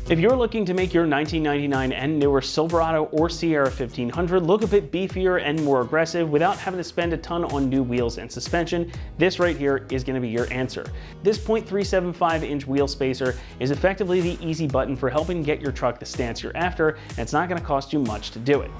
If you're looking to make your 1999 and newer Silverado or Sierra 1500 look a bit beefier and more aggressive without having to spend a ton on new wheels and suspension, this right here is going to be your answer. This .375-inch wheel spacer is effectively the easy button for helping get your truck the stance you're after, and it's not going to cost you much to do it.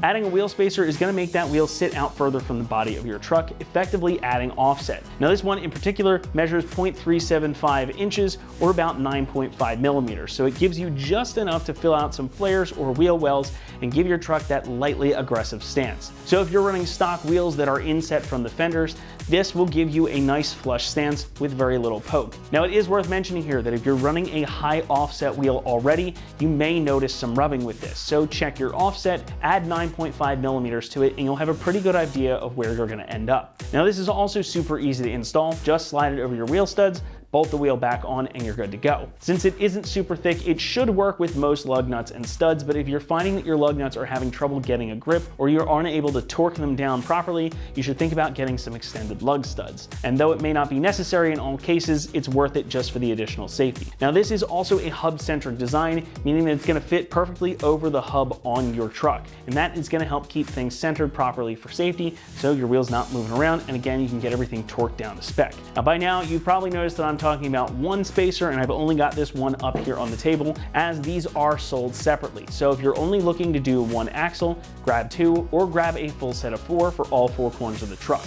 Adding a wheel spacer is going to make that wheel sit out further from the body of your truck, effectively adding offset. Now this one in particular measures 0.375 inches or about 9.5 millimeters, so it gives you just enough to fill out some flares or wheel wells and give your truck that lightly aggressive stance. So if you're running stock wheels that are inset from the fenders, this will give you a nice flush stance with very little poke. Now it is worth mentioning here that if you're running a high offset wheel already, you may notice some rubbing with this. So check your offset, add 9.5 millimeters to it, and you'll have a pretty good idea of where you're gonna end up. Now this is also super easy to install. Just slide it over your wheel studs, bolt the wheel back on, and you're good to go. Since it isn't super thick, it should work with most lug nuts and studs, but if you're finding that your lug nuts are having trouble getting a grip or you aren't able to torque them down properly, you should think about getting some extended lug studs. And though it may not be necessary in all cases, it's worth it just for the additional safety. Now this is also a hub-centric design, meaning that it's gonna fit perfectly over the hub on your truck. And that is gonna help keep things centered properly for safety, so your wheel's not moving around, and again, you can get everything torqued down to spec. Now by now, you've probably noticed that I'm talking about one spacer, and I've only got this one up here on the table, as these are sold separately. So if you're only looking to do one axle, grab two, or grab a full set of four for all four corners of the truck.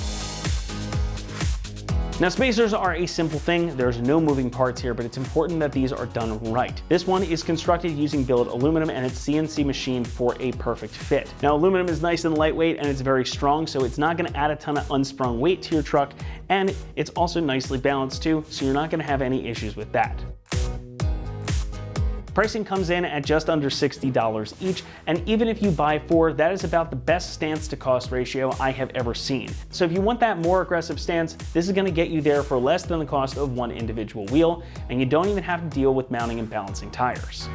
Now spacers are a simple thing, there's no moving parts here, but it's important that these are done right. This one is constructed using billet aluminum and it's CNC machined for a perfect fit. Now aluminum is nice and lightweight and it's very strong, so it's not gonna add a ton of unsprung weight to your truck, and it's also nicely balanced too, so you're not gonna have any issues with that. Pricing comes in at just under $60 each, and even if you buy four, that is about the best stance to cost ratio I have ever seen. So if you want that more aggressive stance, this is gonna get you there for less than the cost of one individual wheel, and you don't even have to deal with mounting and balancing tires.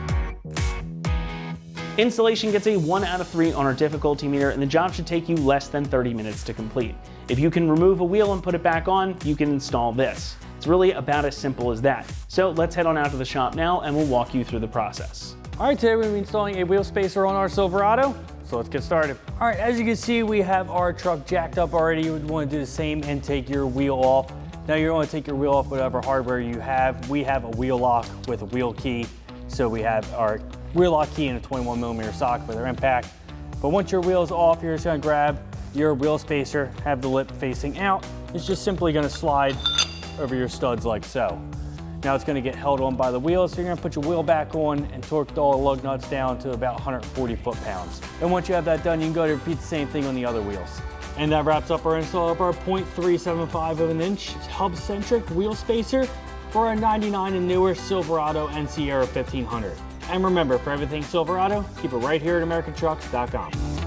Installation gets a 1 out of 3 on our difficulty meter, and the job should take you less than 30 minutes to complete. If you can remove a wheel and put it back on, you can install this. It's really about as simple as that. So let's head on out to the shop now and we'll walk you through the process. All right, today we're gonna be installing a wheel spacer on our Silverado. So let's get started. All right, as you can see, we have our truck jacked up already. You would wanna do the same and take your wheel off. Now you're gonna take your wheel off whatever hardware you have. We have a wheel lock with a wheel key. So we have our wheel lock key and a 21mm socket for their impact. But once your wheel is off, you're just gonna grab your wheel spacer, have the lip facing out. It's just simply gonna slide over your studs like so. Now it's gonna get held on by the wheel, so you're gonna put your wheel back on and torque all the lug nuts down to about 140 foot-pounds. And once you have that done, you can go to repeat the same thing on the other wheels. And that wraps up our install of our .375 of an inch hub-centric wheel spacer for our 99 and newer Silverado and Sierra 1500. And remember, for everything Silverado, keep it right here at AmericanTrucks.com.